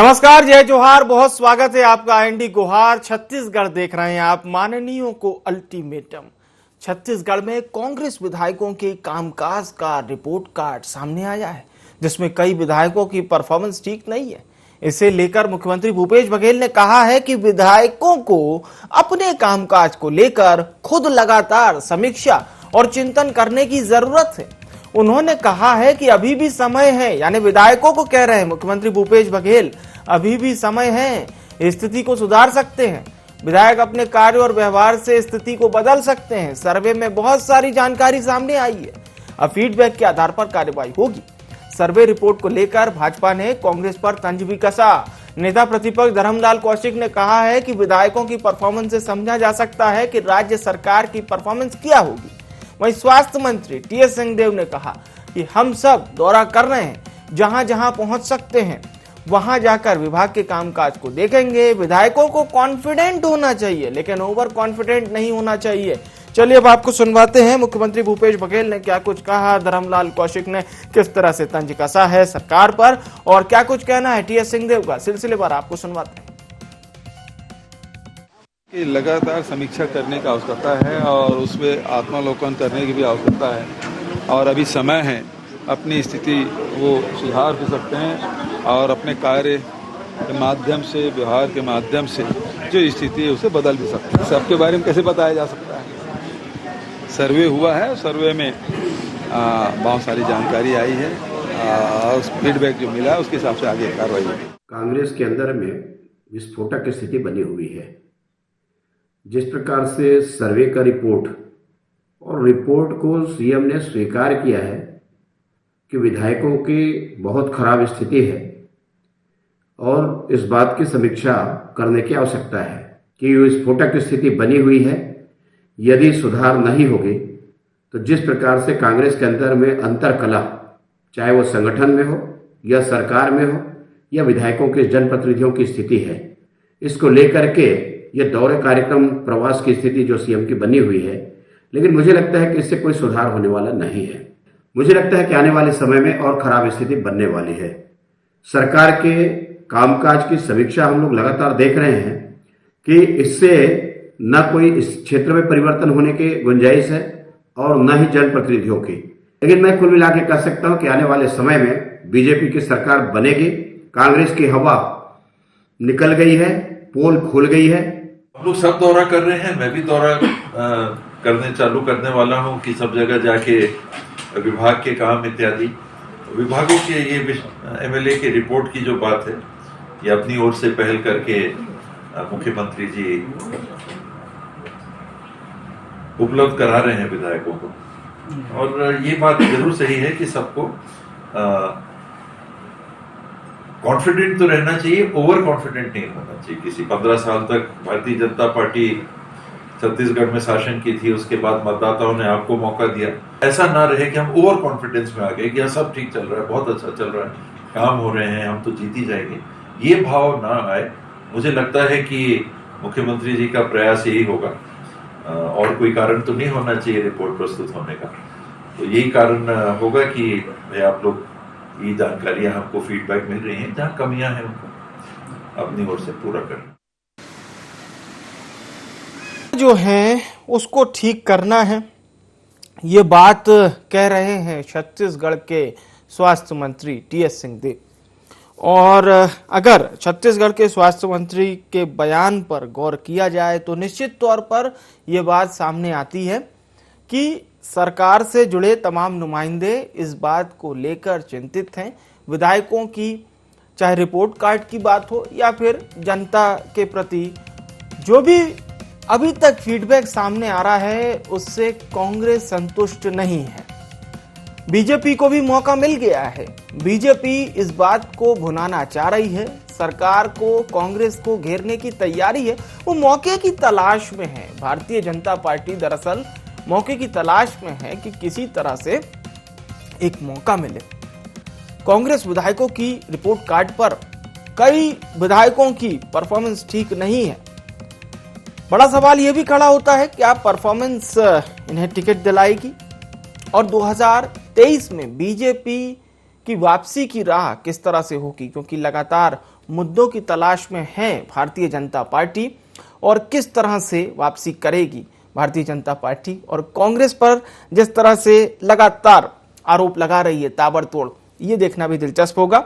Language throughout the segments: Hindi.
नमस्कार, जय जोहार, बहुत स्वागत है आपका आईएनडी गुहार। छत्तीसगढ़ देख रहे हैं आप। माननीयों को अल्टीमेटम। छत्तीसगढ़ में कांग्रेस विधायकों के कामकाज का रिपोर्ट कार्ड सामने आया है, जिसमें कई विधायकों की परफॉर्मेंस ठीक नहीं है। इसे लेकर मुख्यमंत्री भूपेश बघेल ने कहा है कि विधायकों को अपने कामकाज को लेकर खुद लगातार समीक्षा और चिंतन करने की जरूरत है। उन्होंने कहा है कि अभी भी समय है, यानी विधायकों को कह रहे हैं मुख्यमंत्री भूपेश बघेल, अभी भी समय है, स्थिति को सुधार सकते हैं। विधायक अपने कार्य और व्यवहार से स्थिति को बदल सकते हैं। सर्वे में बहुत सारी जानकारी सामने आई है, अब फीडबैक के आधार पर कार्रवाई होगी। सर्वे रिपोर्ट को लेकर भाजपा ने कांग्रेस पर तंज भी कसा। नेता प्रतिपक्ष धर्मलाल कौशिक ने कहा है कि विधायकों की परफॉर्मेंस से समझा जा सकता है कि राज्य सरकार की परफॉर्मेंस क्या होगी। वहीं स्वास्थ्य मंत्री टीएस सिंहदेव ने कहा कि हम सब दौरा कर रहे हैं, जहां जहां पहुंच सकते हैं वहां जाकर विभाग के कामकाज को देखेंगे। विधायकों को कॉन्फिडेंट होना चाहिए, लेकिन ओवर कॉन्फिडेंट नहीं होना चाहिए। चलिए अब आपको सुनवाते हैं मुख्यमंत्री भूपेश बघेल ने क्या कुछ कहा, धर्मलाल कौशिक ने किस तरह से तंज कसा है सरकार पर, और क्या कुछ कहना है टीएस सिंहदेव का। सिलसिलेवार आपको सुनवाते हैं। कि लगातार समीक्षा करने की आवश्यकता है और उसमें आत्मावलोकन करने की भी आवश्यकता है, और अभी समय है। अपनी स्थिति वो सुधार भी सकते हैं और अपने कार्य के माध्यम से, व्यवहार के माध्यम से जो स्थिति है उसे बदल भी सकते हैं। सबके बारे में कैसे बताया जा सकता है? सर्वे हुआ है, सर्वे में बहुत सारी जानकारी आई है और फीडबैक जो मिला है उसके हिसाब से आगे कार्रवाई होगी। कांग्रेस के अंदर में विस्फोटक की स्थिति बनी हुई है। जिस प्रकार से सर्वे का रिपोर्ट और रिपोर्ट को सीएम ने स्वीकार किया है कि विधायकों की बहुत खराब स्थिति है और इस बात की समीक्षा करने की आवश्यकता है कि विस्फोटक स्थिति बनी हुई है। यदि सुधार नहीं होगी तो जिस प्रकार से कांग्रेस के अंदर में अंतरकलह, चाहे वो संगठन में हो या सरकार में हो या विधायकों के जनप्रतिनिधियों की स्थिति है, इसको लेकर के ये दौरे कार्यक्रम प्रवास की स्थिति जो सीएम की बनी हुई है, लेकिन मुझे लगता है कि इससे कोई सुधार होने वाला नहीं है। मुझे लगता है कि आने वाले समय में और खराब स्थिति बनने वाली है। सरकार के कामकाज की समीक्षा हम लोग लगातार देख रहे हैं कि इससे न कोई इस क्षेत्र में परिवर्तन होने की गुंजाइश है और न ही जनप्रतिनिधियों की। लेकिन मैं कुल मिला के कह सकता हूं कि आने वाले समय में बीजेपी की सरकार बनेगी। कांग्रेस की हवा निकल गई है, पोल खुल गई है। हम लोग सब दौरा कर रहे हैं, मैं भी दौरा करने चालू करने वाला हूं कि सब जगह जाके विभाग के काम इत्यादि विभागों के ये एमएलए के रिपोर्ट की जो बात है, ये अपनी ओर से पहल करके मुख्यमंत्री जी उपलब्ध करा रहे हैं विधायकों को। और ये बात जरूर सही है कि सबको कॉन्फिडेंट तो रहना चाहिए, ओवर कॉन्फिडेंट नहीं होना चाहिए किसी। 15 साल तक भारतीय जनता पार्टी छत्तीसगढ़ में शासन की थी, उसके बाद मतदाताओं ने आपको मौका दिया। ऐसा ना रहे कि हम ओवर कॉन्फिडेंस में आ गए कि सब ठीक चल रहा है, बहुत अच्छा चल रहा है, काम हो रहे हैं, हम तो जीत ही जाएंगे। ये भाव ना आए। मुझे लगता है कि मुख्यमंत्री जी का प्रयास यही होगा, और कोई कारण तो नहीं होना चाहिए रिपोर्ट प्रस्तुत होने का। तो यही कारण होगा कि भाई आप लोग ये जानकारियां हमको फीडबैक मिल रही हैं, जहां कमियां हैं उनको अपनी ओर से पूरा करना जो है उसको ठीक करना है, ये बात कह रहे हैं छत्तीसगढ़ के स्वास्थ्य मंत्री टीएस सिंहदेव। और अगर छत्तीसगढ़ के स्वास्थ्य मंत्री के बयान पर गौर किया जाए तो निश्चित तौर पर यह बात सामने आती है कि सरकार से जुड़े तमाम नुमाइंदे इस बात को लेकर चिंतित हैं। विधायकों की चाहे रिपोर्ट कार्ड की बात हो या फिर जनता के प्रति जो भी अभी तक फीडबैक सामने आ रहा है, उससे कांग्रेस संतुष्ट नहीं है। बीजेपी को भी मौका मिल गया है। बीजेपी इस बात को भुनाना चाह रही है, सरकार को, कांग्रेस को घेरने की तैयारी है। वो मौके की तलाश में है। भारतीय जनता पार्टी दरअसल मौके की तलाश में है कि किसी तरह से एक मौका मिले। कांग्रेस विधायकों की रिपोर्ट कार्ड पर कई विधायकों की परफॉर्मेंस ठीक नहीं है। बड़ा सवाल यह भी खड़ा होता है कि आप परफॉर्मेंस इन्हें टिकट दिलाएगी और 2023 में बीजेपी की वापसी की राह किस तरह से होगी, क्योंकि लगातार मुद्दों की तलाश में है भारतीय जनता पार्टी और किस तरह से वापसी करेगी भारतीय जनता पार्टी, और कांग्रेस पर जिस तरह से लगातार आरोप लगा रही है ताबड़तोड़, ये देखना भी दिलचस्प होगा।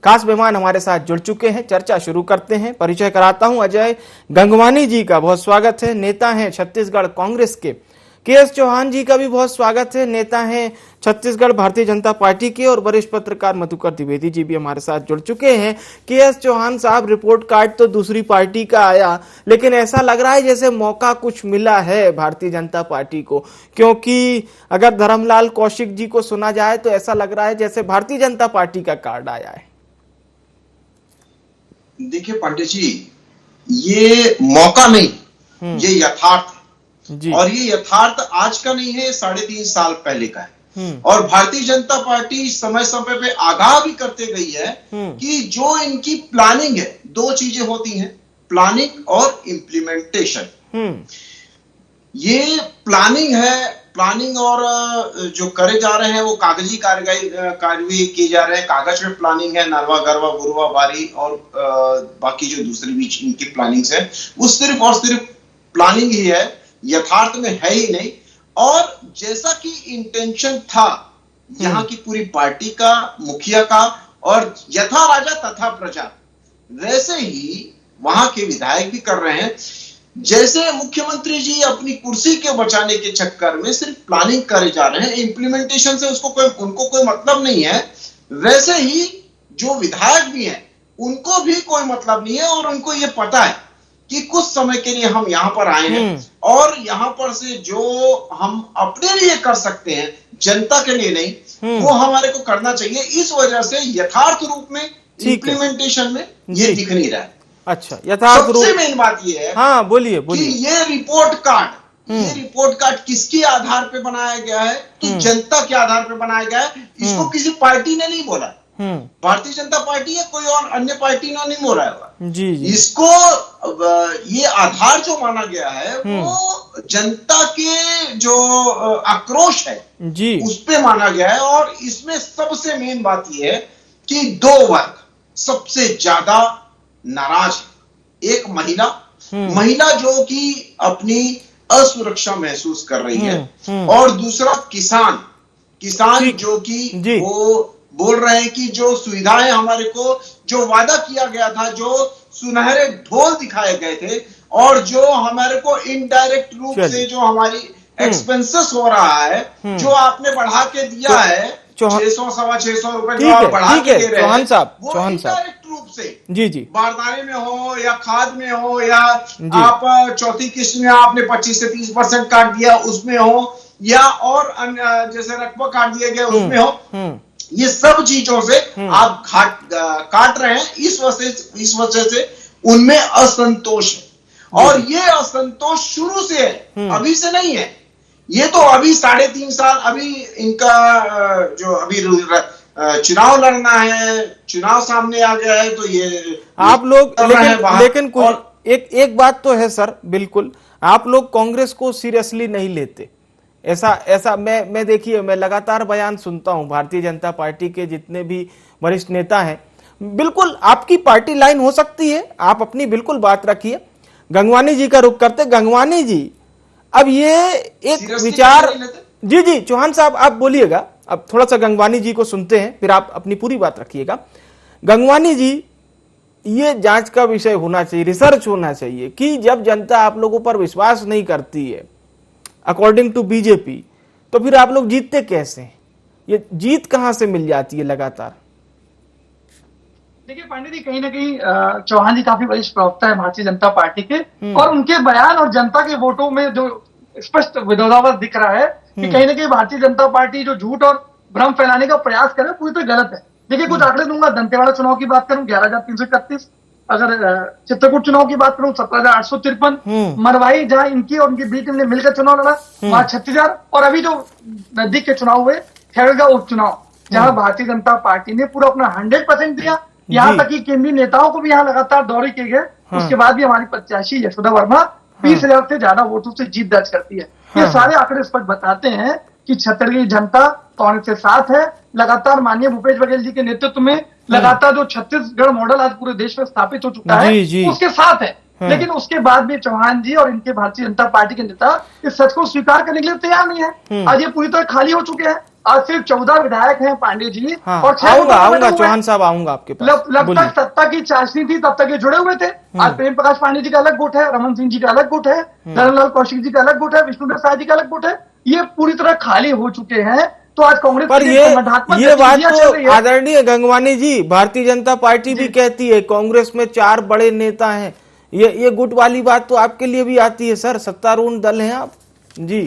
खास मेहमान हमारे साथ जुड़ चुके हैं, चर्चा शुरू करते हैं। परिचय कराता हूं अजय गंगवानी जी का बहुत स्वागत है, नेता हैं छत्तीसगढ़ कांग्रेस के। के.एस. चौहान जी का भी बहुत स्वागत है, नेता हैं छत्तीसगढ़ भारतीय जनता पार्टी के। और वरिष्ठ पत्रकार मधुकर द्विवेदी जी भी हमारे साथ जुड़ चुके हैं। के.एस. चौहान साहब, रिपोर्ट कार्ड तो दूसरी पार्टी का आया, लेकिन ऐसा लग रहा है जैसे मौका कुछ मिला है भारतीय जनता पार्टी को, क्योंकि अगर धर्मलाल कौशिक जी को सुना जाए तो ऐसा लग रहा है जैसे भारतीय जनता पार्टी का कार्ड आया है। देखिए पांडे जी, ये मौका नहीं, ये यथार्थ है। और ये यथार्थ आज का नहीं है, 3.5 साल पहले का है। और भारतीय जनता पार्टी समय समय पे आगाह भी करते गई है कि जो इनकी प्लानिंग है, 2 चीजें होती हैं, प्लानिंग और इम्प्लीमेंटेशन। ये प्लानिंग है, प्लानिंग और जो करे जा रहे हैं वो कागजी कार्यवाही किए जा रहे हैं, कागज में प्लानिंग है, नरवा गरवा गुरुवा बारी और बाकी जो दूसरी भी इनकी प्लानिंग्स है, वो सिर्फ और सिर्फ प्लानिंग ही है, यथार्थ में है ही नहीं। और जैसा कि इंटेंशन था यहाँ की पूरी पार्टी का, मुखिया का, और यथा राजा तथा प्रजा, वैसे ही वहां के विधायक भी कर रहे हैं। जैसे मुख्यमंत्री जी अपनी कुर्सी के बचाने के चक्कर में सिर्फ प्लानिंग करे जा रहे हैं, इंप्लीमेंटेशन से उनको कोई मतलब नहीं है, वैसे ही जो विधायक भी हैं उनको भी कोई मतलब नहीं है। और उनको ये पता है कि कुछ समय के लिए हम यहां पर आए हैं और यहां पर से जो हम अपने लिए कर सकते हैं, जनता के लिए नहीं, वो हमारे को करना चाहिए। इस वजह से यथार्थ रूप में इंप्लीमेंटेशन में ये दिख नहीं रहा है। अच्छा, यथार्थ रूप सबसे मेन बात ये है, हाँ बोलिए कि ये रिपोर्ट कार्ड किसके आधार पे बनाया गया है? तो जनता के आधार पे बनाया गया है। इसको किसी पार्टी ने नहीं बोला, भारतीय जनता पार्टी है, कोई और अन्य पार्टी ने नहीं बोला है जी। इसको ये आधार जो माना गया है वो जनता के जो आक्रोश है जी, उस पे माना गया है। और इसमें सबसे मेन बात यह है कि 2 वर्ग सबसे ज्यादा नाराज है। एक महिला जो कि अपनी असुरक्षा महसूस कर रही है, और दूसरा किसान जो कि वो बोल रहे हैं कि जो सुविधाएं हमारे को जो वादा किया गया था, जो सुनहरे ढोल दिखाए गए थे, और जो हमारे को इनडायरेक्ट रूप से जो हमारी एक्सपेंसेस हो रहा है, जो आपने बढ़ा के दिया है 600-625 रुपए जो आप बढ़ा के दे रहे हैं, वो इनडायरेक्ट रूप से जी बारदाने में हो या खाद में हो, या आप चौथी किस्त में आपने 25 से 30% काट दिया उसमें हो, या और जैसे रकबा काट दिया गया उसमें हो, ये सब चीजों से आप काट रहे हैं। इस वजह से उनमें असंतोष है। और ये असंतोष शुरू से है, अभी से नहीं है। ये तो अभी 3.5 साल, अभी इनका जो अभी चुनाव लड़ना है, चुनाव सामने आ गया है, तो ये आप लोग लेकिन एक बात तो है सर, बिल्कुल आप लोग कांग्रेस को सीरियसली नहीं लेते। ऐसा मैं देखिए, मैं लगातार बयान सुनता हूं भारतीय जनता पार्टी के जितने भी वरिष्ठ नेता हैं, बिल्कुल आपकी पार्टी लाइन हो सकती है, आप अपनी बिल्कुल बात रखिए। गंगवानी जी का रुख करते। गंगवानी जी, अब ये एक विचार, जी चौहान साहब आप बोलिएगा, अब थोड़ा सा गंगवानी जी को सुनते हैं, फिर आप अपनी पूरी बात रखिएगा। गंगवानी जी, ये जांच का विषय होना चाहिए, रिसर्च होना चाहिए कि जब जनता आप लोगों पर विश्वास नहीं करती है अकॉर्डिंग टू बीजेपी, तो फिर आप लोग जीतते कैसे हैं? ये जीत कहां से मिल जाती है लगातार? देखिए पांडे जी, कहीं ना कहीं चौहान जी काफी वरिष्ठ प्रवक्ता है भारतीय जनता पार्टी के, और उनके बयान और जनता के वोटों में जो स्पष्ट विरोधाभास दिख रहा है कि कहीं ना कहीं भारतीय जनता पार्टी जो झूठ और भ्रम फैलाने का प्रयास करे पूरी तो गलत है। देखिए कुछ आंकड़े दूंगा। दंतेवाड़ा चुनाव की बात करूं 11,331, अगर चित्रकूट चुनाव की बात करूं 17,853, मरवाई जहां इनकी और उनकी बी टीम ने मिलकर चुनाव लड़ा वहां 36,000, और अभी जो नजदीक के चुनाव हुए खैरगांव उपचुनाव जहां भारतीय जनता पार्टी ने पूरा अपना 100% दिया, यहाँ तक कि केंद्रीय नेताओं को भी यहाँ लगातार दौरे किए गए, उसके बाद भी हमारी प्रत्याशी यशोदा वर्मा 20,000 से ज्यादा वोटों से जीत दर्ज करती है। ये सारे आंकड़े स्पष्ट बताते हैं कि छत्तीसगढ़ की जनता कांग्रेस के साथ है। लगातार माननीय भूपेश बघेल जी के नेतृत्व में लगातार जो छत्तीसगढ़ मॉडल आज पूरे देश में स्थापित हो चुका है उसके साथ है। लेकिन उसके बाद भी चौहान जी और इनके भारतीय जनता पार्टी के नेता इस सच को स्वीकार करने के लिए तैयार नहीं है। आज ये पूरी तरह खाली हो चुके हैं। आज सिर्फ 14 विधायक हैं पांडे जी और आऊंगा चौहान साहब, आऊंगा आपके पास। जब तक सत्ता की चाशनी थी तब तक ये जुड़े हुए थे। आज प्रेम प्रकाश पांडे जी का अलग गुट है, रमन सिंह जी का अलग गुट है, धर्मलाल कौशिक जी का अलग गुट है, विष्णुदेव साय जी का अलग गुट है। ये पूरी तरह खाली हो चुके हैं। तो आज कांग्रेस पर ये बात तो आदरणीय गंगवानी जी, भारतीय जनता पार्टी भी कहती है कांग्रेस में 4 बड़े नेता हैं। ये गुट वाली बात तो आपके लिए भी आती है सर, सत्तारूढ़ दल हैं आप जी।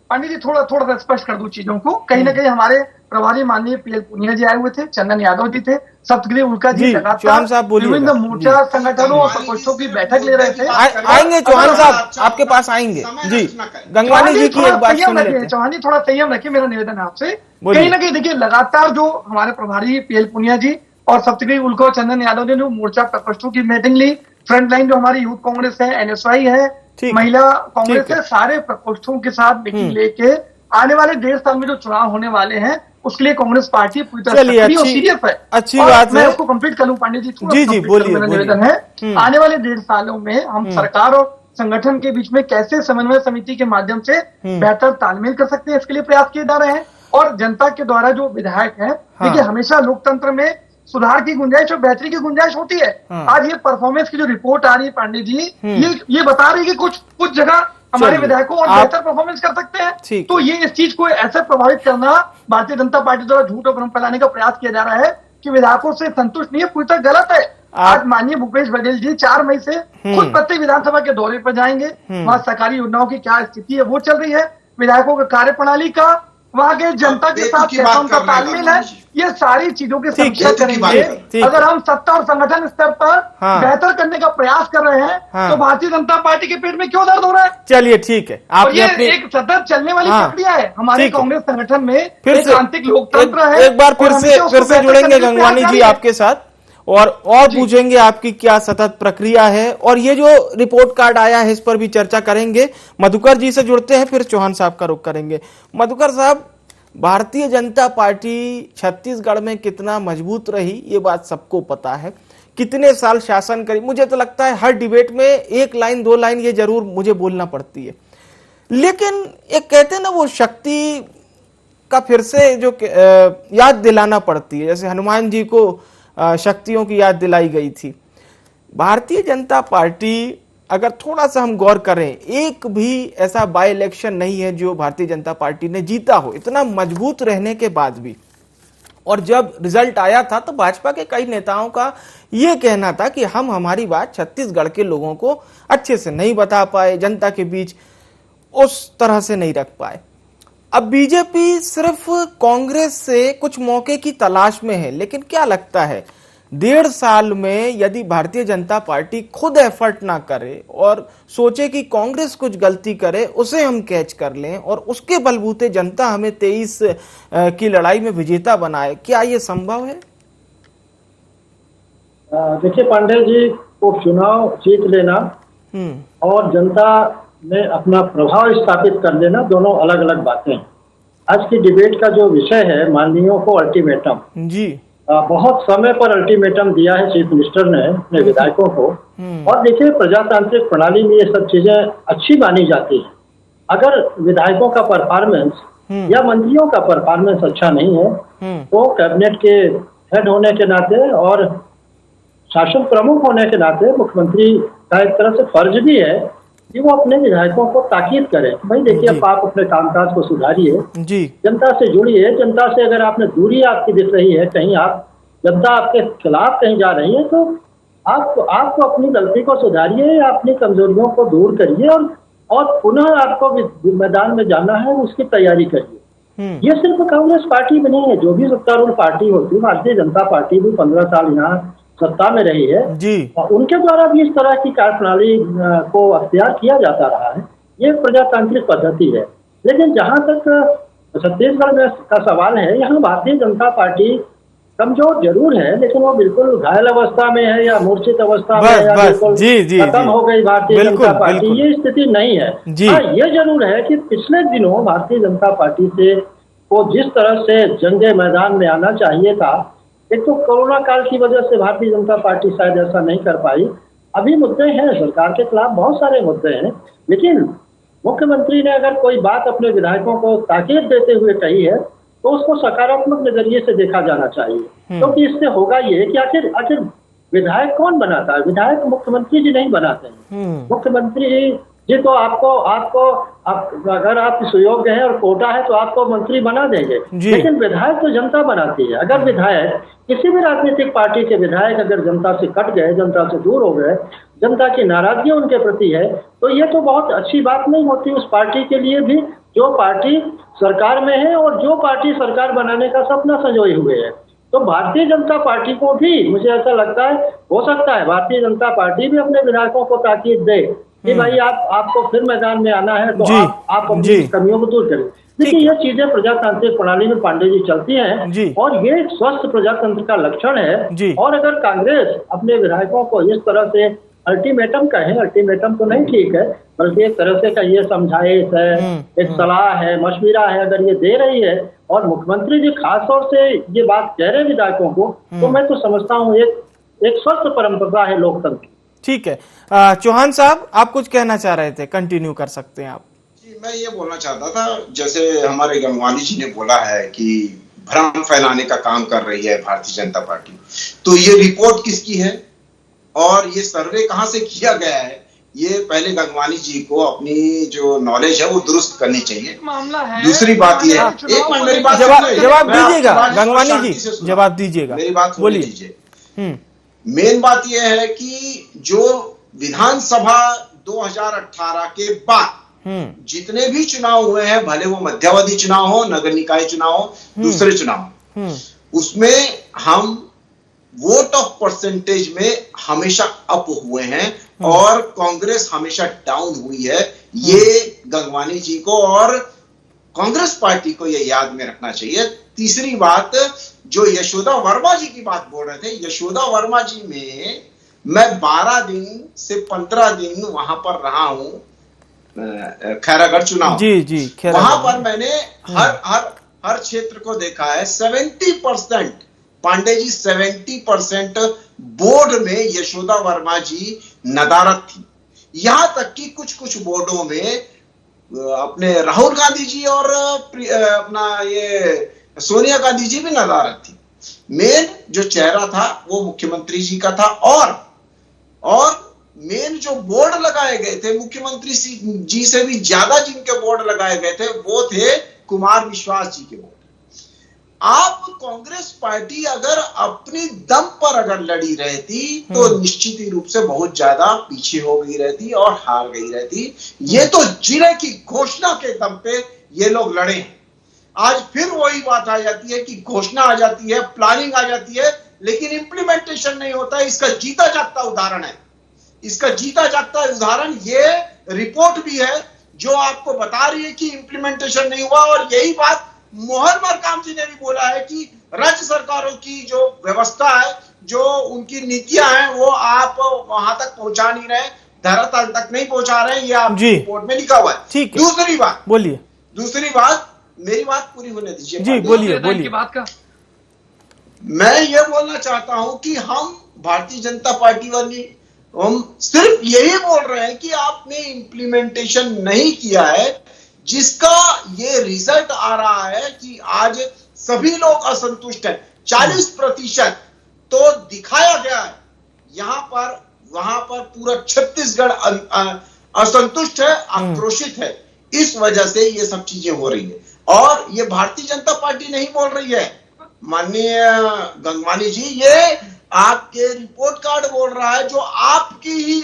पांडे जी थोड़ा सा स्पष्ट कर दूं चीजों को। कहीं ना कहीं हमारे प्रभारी माननीय पीएल पुनिया जी आए हुए थे, चंदन यादव जी थे, सप्तगिरी उल्का जी, चौहान साहब विभिन्न मोर्चा संगठनों और प्रकोष्ठों की बैठक ले रहे थे। आएंगे चौहान साहब, आपके पास आएंगे जी। गंगवानी जी की एक बात सुन लेते हैं। चौहान जी थोड़ा संयम रखिए, मेरा निवेदन है आपसे। कहीं ना कहीं देखिए लगातार जो हमारे प्रभारी पीएल पुनिया जी और सप्तगिरी उल्का और चंदन यादव ने जो मोर्चा प्रकोष्ठों की मीटिंग ली, फ्रंट लाइन जो हमारी यूथ कांग्रेस है, एनएसवाई है, महिला कांग्रेस है, सारे प्रकोष्ठों के साथ मीटिंग लेके आने वाले 1.5 साल में जो चुनाव होने वाले हैं उसके लिए कांग्रेस पार्टी पूरी तरह सक्रिय और सीरियस है। अच्छी बात है। मैं उसको कंप्लीट कर लूं पांडे जी, जी बोलिए। मेरा निवेदन है आने वाले 1.5 सालों में हम सरकार और संगठन के बीच में कैसे समन्वय समिति के माध्यम से बेहतर तालमेल कर सकते हैं, इसके लिए प्रयास किए जा रहे हैं। और जनता के द्वारा जो विधायक है, देखिए हमेशा लोकतंत्र में सुधार की गुंजाइश और बेहतरी की गुंजाइश होती है। आज ये परफॉर्मेंस की जो रिपोर्ट आ रही है पांडे जी, ये बता रही है कि कुछ जगह हमारे विधायकों और बेहतर परफॉर्मेंस कर सकते हैं। तो ये इस चीज को ऐसे प्रभावित करना भारतीय जनता पार्टी द्वारा झूठ और भ्रम फैलाने का प्रयास किया जा रहा है कि विधायकों से संतुष्ट नहीं है, पूरी तरह गलत है। आज माननीय भूपेश बघेल जी 4 मई से खुद प्रत्येक विधानसभा के दौरे पर जाएंगे। वहां सरकारी योजनाओं की क्या स्थिति है वो चल रही है, विधायकों के कार्यप्रणाली का, वहां के जनता के साथ कैसा उनका तालमेल है, ये सारी चीजों की समीक्षा करेंगे। अगर हम सत्ता और संगठन स्तर पर बेहतर करने का प्रयास कर रहे हैं तो भारतीय जनता पार्टी के पेट में क्यों दर्द हो रहा है? चलिए ठीक है, आप ये एक सतत चलने वाली प्रक्रिया है हमारे कांग्रेस संगठन में। फिर से आंतरिक लोकतंत्र है। एक बार फिर से जुड़ेंगे गंगवानी जी आपके साथ और पूछेंगे आपकी क्या सतत प्रक्रिया है, और ये जो रिपोर्ट कार्ड आया है इस पर भी चर्चा करेंगे। मधुकर जी से जुड़ते हैं, फिर चौहान साहब का रुख करेंगे। मधुकर साहब, भारतीय जनता पार्टी छत्तीसगढ़ में कितना मजबूत रही ये बात सबको पता है, कितने साल शासन करी। मुझे तो लगता है हर डिबेट में 1 लाइन 2 लाइन ये जरूर मुझे बोलना पड़ती है, लेकिन एक कहते हैं ना वो शक्ति का फिर से जो याद दिलाना पड़ती है, जैसे हनुमान जी को शक्तियों की याद दिलाई गई थी। भारतीय जनता पार्टी अगर थोड़ा सा हम गौर करें, एक भी ऐसा बाय इलेक्शन नहीं है जो भारतीय जनता पार्टी ने जीता हो, इतना मजबूत रहने के बाद भी। और जब रिजल्ट आया था तो भाजपा के कई नेताओं का यह कहना था कि हम हमारी बात छत्तीसगढ़ के लोगों को अच्छे से नहीं बता पाए, जनता के बीच उस तरह से नहीं रख पाए। अब बीजेपी सिर्फ कांग्रेस से कुछ मौके की तलाश में है, लेकिन क्या लगता है 1.5 साल में यदि भारतीय जनता पार्टी खुद एफर्ट ना करे और सोचे कि कांग्रेस कुछ गलती करे उसे हम कैच कर लें और उसके बलबूते जनता हमें 23 की लड़ाई में विजेता बनाए, क्या ये संभव है? देखिए पांडे जी को चुनाव जीत लेना और जनता में अपना प्रभाव स्थापित कर लेना दोनों अलग अलग बातें हैं। आज की डिबेट का जो विषय है माननीयों को अल्टीमेटम जी, बहुत समय पर अल्टीमेटम दिया है चीफ मिनिस्टर ने अपने विधायकों को। और देखिए प्रजातांत्रिक प्रणाली में ये सब चीजें अच्छी मानी जाती है। अगर विधायकों का परफॉर्मेंस या मंत्रियों का परफॉर्मेंस अच्छा नहीं है तो कैबिनेट के हेड होने के नाते और शासन प्रमुख होने के नाते मुख्यमंत्री का एक तरह से फर्ज भी है कि वो अपने विधायकों को ताकीद करें, भाई देखिए अब आप अपने कामकाज को सुधारिए, जनता से जुड़िए। जनता से अगर आपने दूरी आपकी दिख रही है, कहीं आप जनता आपके खिलाफ कहीं जा रही है, तो आपको अपनी गलती को सुधारिए या अपनी कमजोरियों को दूर करिए और पुनः आपको मैदान में जाना है उसकी तैयारी करिए। ये सिर्फ कांग्रेस पार्टी में नहीं है, जो भी सत्तारूढ़ पार्टी होती है, भारतीय जनता पार्टी भी 15 साल यहाँ सत्ता में रही है जी, और उनके द्वारा भी इस तरह की कार्यप्रणाली को अख्तियार किया जाता रहा है। ये प्रजातांत्रिक पद्धति है। लेकिन जहां तक छत्तीसगढ़ में का सवाल है, यहाँ भारतीय जनता पार्टी कमजोर जरूर है, लेकिन वो बिल्कुल घायल अवस्था में है या मूर्छित अवस्था में बस या बस बिल्कुल जी खत्म हो गई भारतीय जनता पार्टी, ये स्थिति नहीं है। हाँ, ये जरूर है कि पिछले दिनों भारतीय जनता पार्टी से वो जिस तरह से जंगे मैदान में आना चाहिए था, एक तो कोरोना काल की वजह से भारतीय जनता पार्टी शायद ऐसा नहीं कर पाई। अभी मुद्दे हैं, सरकार के खिलाफ बहुत सारे मुद्दे हैं, लेकिन मुख्यमंत्री ने अगर कोई बात अपने विधायकों को ताकीद देते हुए कही है तो उसको सकारात्मक नजरिए से देखा जाना चाहिए, क्योंकि इससे होगा ये कि आखिर विधायक कौन बनाता है? विधायक मुख्यमंत्री जी नहीं बनाते हैं। मुख्यमंत्री जी तो आपको अगर आप सुयोग्य हैं और कोटा है तो आपको मंत्री बना देंगे, लेकिन विधायक तो जनता बनाती है। अगर विधायक, किसी भी राजनीतिक पार्टी के विधायक अगर जनता से कट गए, जनता से दूर हो गए, जनता की नाराजगी उनके प्रति है, तो ये तो बहुत अच्छी बात नहीं होती उस पार्टी के लिए भी जो पार्टी सरकार में है और जो पार्टी सरकार बनाने का सपना संजोए हुए है। तो भारतीय जनता पार्टी को भी, मुझे ऐसा लगता है, हो सकता है भारतीय जनता पार्टी भी अपने विधायकों को ताकीद दे कि भाई आपको फिर मैदान में आना है तो आप अपनी कमियों को दूर करें। देखिए, ये चीजें प्रजातांत्रिक प्रणाली में पांडे जी चलती हैं और ये एक स्वस्थ प्रजातंत्र का लक्षण है। और अगर कांग्रेस अपने विधायकों को इस तरह से अल्टीमेटम कहे, अल्टीमेटम तो नहीं ठीक है, बल्कि एक तरह से कहिए समझाइश है, एक सलाह है, मशविरा है, अगर ये दे रही है और मुख्यमंत्री जी खास तौर से ये बात कह रहे हैं विधायकों को, तो मैं तो समझता हूँ एक स्वस्थ परंपरा है लोकतंत्र। ठीक है, चौहान साहब आप कुछ कहना चाह रहे थे, कंटिन्यू कर सकते हैं आप। जी, मैं ये बोलना चाहता था, जैसे हमारे गंगवानी जी ने बोला है कि भ्रम फैलाने का काम कर रही है भारतीय जनता पार्टी, तो ये रिपोर्ट किसकी है और ये सर्वे कहां से किया गया है, ये पहले गंगवानी जी को अपनी जो नॉलेज है वो दुरुस्त करनी चाहिए। मामला है। दूसरी बात ये है, एक मिनट मेरी बात जवाब दीजिएगा गंगवानी जी, जवाब दीजिएगा, मेरी बात बोलिए। दीजिए। मेन बात यह है कि जो विधानसभा 2018 के बाद जितने भी चुनाव हुए हैं, भले वो मध्यावधि चुनाव हो, नगर निकाय चुनाव हो, दूसरे चुनाव, उसमें हम वोट ऑफ परसेंटेज में हमेशा अप हुए हैं और कांग्रेस हमेशा डाउन हुई है। ये गंगवानी जी को और कांग्रेस पार्टी को ये याद में रखना चाहिए। तीसरी बात, जो यशोदा वर्मा जी की बात बोल रहे थे, यशोदा वर्मा जी में मैं 12 दिन से 15 दिन वहां पर रहा हूं, खैरागढ़ चुनाव जी वहां पर मैंने हर क्षेत्र को देखा है। 70% पांडे जी 70% बोर्ड में यशोदा वर्मा जी नदारत थी। यहां तक कि कुछ बोर्डों में अपने राहुल गांधी जी और अपना ये सोनिया गांधी जी भी नदारत थी। मेन जो चेहरा था वो मुख्यमंत्री जी का था और मेन जो बोर्ड लगाए गए थे मुख्यमंत्री जी से भी ज्यादा जिनके बोर्ड लगाए गए थे वो थे कुमार विश्वास जी के बोर्ड। आप कांग्रेस पार्टी अगर अपनी दम पर अगर लड़ी रहती तो निश्चित ही रूप से बहुत ज्यादा पीछे हो गई रहती और हार गई रहती। ये तो जिले की घोषणा के दम पे ये लोग लड़े हैं। आज फिर वही बात आ जाती है कि घोषणा आ जाती है, प्लानिंग आ जाती है, लेकिन इंप्लीमेंटेशन नहीं होता है। इसका जीता जागता उदाहरण है, इसका जीता जागता उदाहरण ये रिपोर्ट भी है जो आपको बता रही है कि इंप्लीमेंटेशन नहीं हुआ। और यही बात मोहन मरकाम जी ने भी बोला है कि राज्य सरकारों की जो व्यवस्था है, जो उनकी नीतियां हैं, वो आप वहां तक पहुंचा नहीं रहे, धरातल तक नहीं पहुंचा रहे। ये आप रिपोर्ट में लिखा हुआ है। ठीक है, दूसरी बात बोलिए। दूसरी बात, मेरी बात पूरी होने दीजिए जी, बोलिए। बात का मैं ये बोलना चाहता हूं कि हम भारतीय जनता पार्टी वाली हम सिर्फ यही बोल रहे हैं कि आपने इंप्लीमेंटेशन नहीं किया है, जिसका ये रिजल्ट आ रहा है कि आज सभी लोग असंतुष्ट हैं। 40% तो दिखाया गया है यहां पर, वहां पर पूरा छत्तीसगढ़ असंतुष्ट है, आक्रोशित है। इस वजह से ये सब चीजें हो रही है और ये भारतीय जनता पार्टी नहीं बोल रही है, माननीय गंगवानी जी, ये आपके रिपोर्ट कार्ड बोल रहा है, जो आपकी ही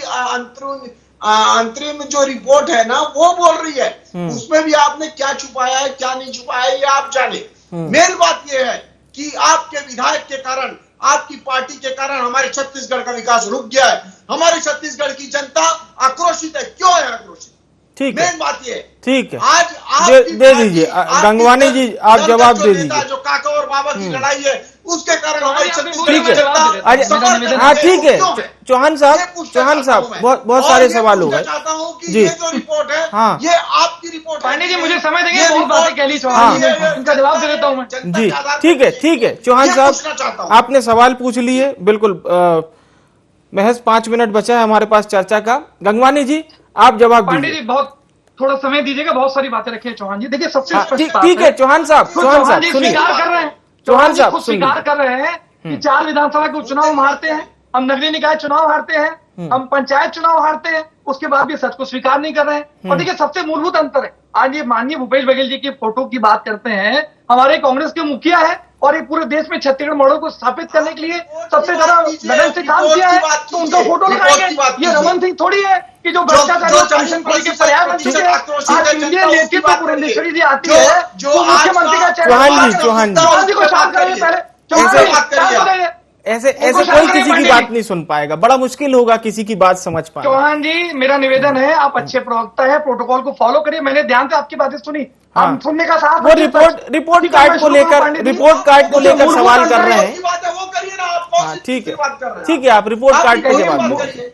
अंतरिम जो रिपोर्ट है ना वो बोल रही है। उसमें भी आपने क्या छुपाया है क्या नहीं छुपाया है ये आप जाने। मेन बात ये है कि आपके विधायक के कारण, आपकी पार्टी के कारण हमारे छत्तीसगढ़ का विकास रुक गया है। हमारी छत्तीसगढ़ की जनता आक्रोशित है। क्यों है आक्रोशित? ठीक है, मेन बात ये। ठीक है, आज दे दीजिए गंगवानी जी, आप जवाब दे दीजिए। जो काका और बाबा की लड़ाई है उसके कारण हमारी ठीक है, हाँ ठीक है चौहान साहब बहुत सारे सवाल हो गए। चाहता हूँ कि जी। ये जो रिपोर्ट है, हाँ। ये आपकी रिपोर्ट है। पांडे जी मुझे समय देंगे, बहुत बातें कह ली चौहान जी ने, इनका जवाब दे देता हूँ मैं। जी ठीक है चौहान साहब आपने सवाल पूछ लिए, बिल्कुल महज 5 मिनट बचा है हमारे पास चर्चा का। गंगवानी जी आप जवाब पांडे दीजिए। जी बहुत थोड़ा समय दीजिएगा, बहुत सारी बातें रखी है चौहान जी। देखिए सबसे स्पष्ट बात ठीक है चौहान साहब जी सुनिए। स्वीकार कर रहे हैं, चौहान जी साहब खुद सुनिए। स्वीकार कर रहे हैं कि 4 विधानसभा के उपचुनाव हम हारते हैं, हम नगरीय निकाय चुनाव हारते हैं, हम पंचायत चुनाव हारते हैं, उसके बाद भी सच को स्वीकार नहीं कर रहे हैं। और देखिए सबसे मूलभूत अंतर है, आज ये माननीय भूपेश बघेल जी की फोटो की बात करते हैं, हमारे कांग्रेस के मुखिया है और ये पूरे देश में छत्तीसगढ़ मॉडल को स्थापित करने के लिए सबसे ज्यादा लगन से काम किया है, तो उनका फोटो लगाएंगे। ये रमन सिंह थोड़ी है कि जो भ्रष्टाचार कमीशन को लेकर पर्याय बनती है। आज इंडियन नेतृत्व पुरंदेश्वरी जी आती है, तो मुख्यमंत्री का चौहान जी को शांत करेंगे पहले। ऐसे कोई किसी की बात नहीं सुन पाएगा, बड़ा मुश्किल होगा किसी की बात समझ पाना। चौहान जी मेरा निवेदन है, आप अच्छे प्रवक्ता है, प्रोटोकॉल को फॉलो करिए। मैंने ध्यान से आपकी बातें सुनी, हम सुनने का साथ। वो रिपोर्ट कार्ड को लेकर सवाल कर रहे हैं। हाँ ठीक है आप रिपोर्ट कार्ड पे जवाब दीजिए।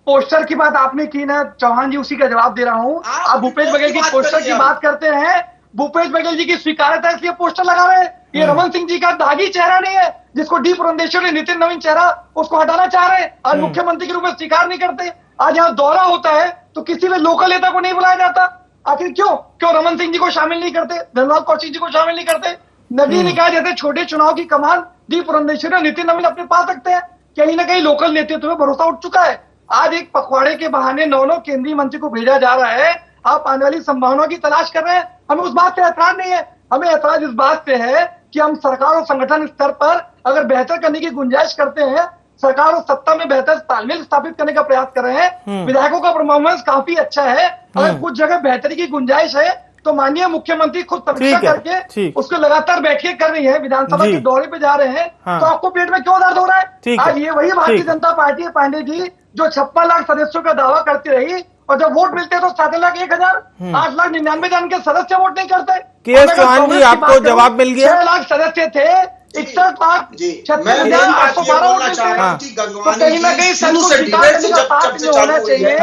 पोस्टर की बात आपने की ना चौहान जी, उसी का जवाब दे रहा हूँ। आप भूपेश बघेल की पोस्टर की बात करते हैं, भूपेश बघेल जी की स्वीकार्यता इसलिए पोस्टर लगा रहे हैं। ये रमन सिंह जी का दागी चेहरा नहीं है जिसको डी पुरंदेश्वरी नितिन नवीन चेहरा उसको हटाना चाह रहे हैं। आज मुख्यमंत्री के रूप में स्वीकार नहीं करते। आज यहाँ दौरा होता है तो किसी भी लोकल नेता को नहीं बुलाया जाता। आखिर क्यों रमन सिंह जी को शामिल नहीं करते, धनराज कौशिक जी को शामिल नहीं करते? नगरीय निकाय जैसे छोटे चुनाव की कमान डी पुरंदेश्वरी और नितिन नवीन अपने पास रखते हैं। कहीं ना कहीं लोकल नेतृत्व में भरोसा उठ चुका है। आज एक पखवाड़े के बहाने 9 केंद्रीय मंत्री को भेजा जा रहा है। आप आने वाली संभावना की तलाश कर रहे हैं। हमें उस बात से ऐतराज नहीं है, हमें ऐतराज इस बात से है कि हम सरकार और संगठन स्तर पर अगर बेहतर करने की गुंजाइश करते हैं, सरकार और सत्ता में बेहतर तालमेल स्थापित करने का प्रयास कर रहे हैं। विधायकों का परफॉर्मेंस काफी अच्छा है, अगर कुछ जगह बेहतरी की गुंजाइश है तो माननीय मुख्यमंत्री खुद समीक्षा करके उसको लगातार बैठकें कर रही है, विधानसभा के दौरे पे जा रहे हैं। तो आपको पेट में क्यों दर्द हो रहा है? आज ये वही भारतीय जनता पार्टी है पांडे जी जो 56 लाख सदस्यों का दावा करती रही और जब वोट मिलते तो 7,01,000 8,99,000 के सदस्य वोट नहीं करते। चौहान जी आपको जवाब मिल गया। 6 लाख सदस्य थे, 61,36,812 वोट मिलते हैं। तो कहीं ना कहीं सबको स्वीकार करने का पाठ होना चाहिए।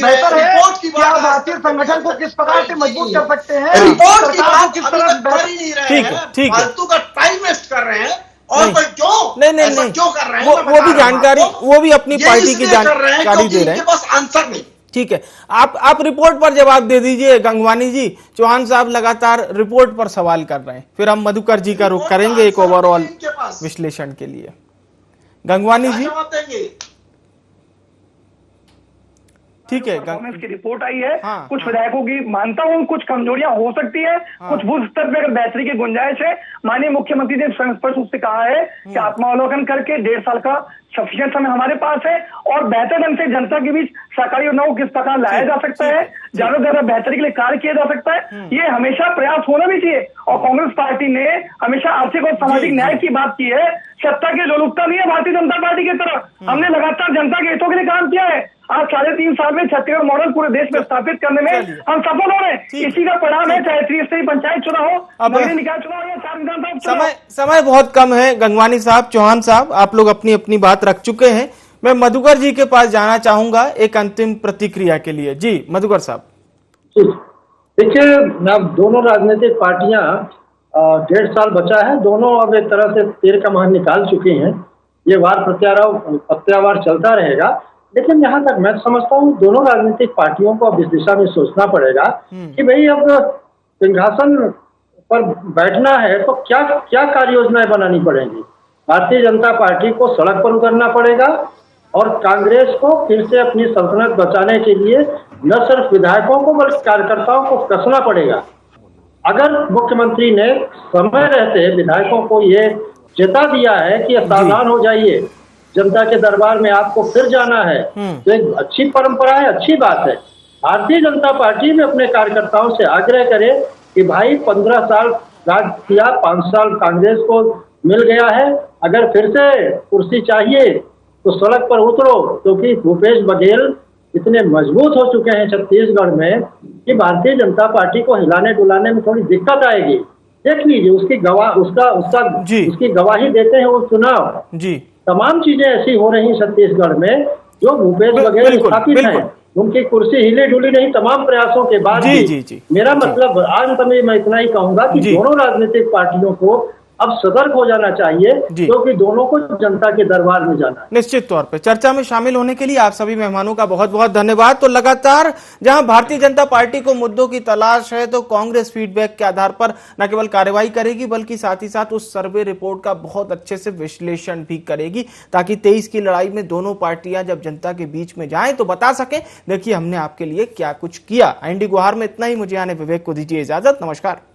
बेहतर है कि आप भारतीय संगठन को किस प्रकार से मजबूत कर सकते हैं, रिपोर्ट की बात किस तरह कर ही नहीं रहे हैं, ठीक है फालतू का टाइम वेस्ट कर रहे हैं। और क्यों नहीं क्यों कर रहे हैं? वो भी जानकारी, वो भी अपनी पार्टी की जानकारी दे रहे हैं। बस आंसर नहीं। ठीक है आप रिपोर्ट पर जवाब दे दीजिए गंगवानी जी। चौहान साहब लगातार रिपोर्ट पर सवाल कर रहे हैं, फिर हम मधुकर जी का रुख करेंगे एक ओवरऑल विश्लेषण के लिए। गंगवानी जी ठीक है, परफॉर्मेंस की रिपोर्ट आई है। हाँ, कुछ विधायकों की मानता हूँ कुछ कमजोरियां हो सकती है, कुछ बूथ स्तर पे अगर बेहतरी की गुंजाइश है। माननीय मुख्यमंत्री ने स्पष्ट रूप से कहा है कि आत्मावलोकन करके 1.5 साल का सफिशिएंट समय हमारे पास है और बेहतर ढंग से जनता के बीच सरकारी योजनाओं को किस प्रकार लाया जा सकता है, ज्यादा से ज्यादा बेहतरी के लिए कार्य किया जा सकता है, ये हमेशा प्रयास होना भी चाहिए। और कांग्रेस पार्टी ने हमेशा आर्थिक और सामाजिक न्याय की बात की है। सत्ता की लोलुपता नहीं है भारतीय जनता पार्टी की तरफ। हमने लगातार जनता के हितों के लिए काम किया है। आज 3.5 साल में छत्तीसगढ़ मॉडल पूरे देश में स्थापित करने में हम सफल हो रहे हैं। इसी का परिणाम है, चाहे त्रिस्तरीय पंचायत चुनाव हो, नगरीय निकाय चुनाव या 4 विधानसभा। समय बहुत कम है गंगवानी साहब, चौहान साहब आप लोग अपनी अपनी बात रख चुके हैं। मैं मधुकर जी के पास जाना चाहूंगा एक अंतिम प्रतिक्रिया के लिए। जी मधुकर साहब। देखिए अब दोनों राजनीतिक पार्टियां 1.5 साल बचा है, दोनों अब एक तरह से तीर का मान निकाल चुकी हैं। ये वार प्रत्यावार चलता रहेगा, लेकिन यहाँ तक मैं समझता हूँ दोनों राजनीतिक पार्टियों को अब इस दिशा में सोचना पड़ेगा कि भाई अब सिंहासन पर बैठना है तो क्या क्या कार्य योजनाएं बनानी पड़ेंगी। भारतीय जनता पार्टी को सड़क पर उतरना पड़ेगा और कांग्रेस को फिर से अपनी सल्तनत बचाने के लिए न सिर्फ विधायकों को बल्कि कार्यकर्ताओं को कसना पड़ेगा। अगर मुख्यमंत्री ने समय रहते विधायकों को ये चेता दिया है कि सावधान हो जाइए, जनता के दरबार में आपको फिर जाना है, तो एक अच्छी परंपरा है, अच्छी बात है। भारतीय जनता पार्टी भी अपने कार्यकर्ताओं से आग्रह करे कि भाई 15 साल राज किया, 5 साल कांग्रेस को मिल गया है, अगर फिर से कुर्सी चाहिए तो सड़क पर उतरो, क्योंकि भूपेश बघेल इतने मजबूत हो चुके हैं छत्तीसगढ़ में कि भारतीय जनता पार्टी को हिलाने डुलाने में थोड़ी दिक्कत आएगी। देख लीजिए, उसकी गवाही देते हैं वो चुनाव जी। तमाम चीजें ऐसी हो रही छत्तीसगढ़ में जो भूपेश बघेल स्थापित हैं, उनकी कुर्सी हिले डुली नहीं तमाम प्रयासों के बाद भी। मेरा मतलब अंत में मैं इतना ही कहूंगा कि दोनों राजनीतिक पार्टियों को अब सतर्क हो जाना चाहिए, क्योंकि दोनों को जनता के दरबार में जाना है। निश्चित तौर पे चर्चा में शामिल होने के लिए आप सभी मेहमानों का बहुत बहुत धन्यवाद। तो लगातार जहां भारतीय जनता पार्टी को मुद्दों की तलाश है, तो कांग्रेस फीडबैक के आधार पर न केवल कार्रवाई करेगी बल्कि साथ ही साथ उस सर्वे रिपोर्ट का बहुत अच्छे से विश्लेषण भी करेगी, ताकि 23 की लड़ाई में दोनों पार्टियां जब जनता के बीच में जाएं तो बता सके देखिए हमने आपके लिए क्या कुछ किया। आईएनडी गुहार में इतना ही। मुझे आने विवेक को दीजिए इजाजत। नमस्कार।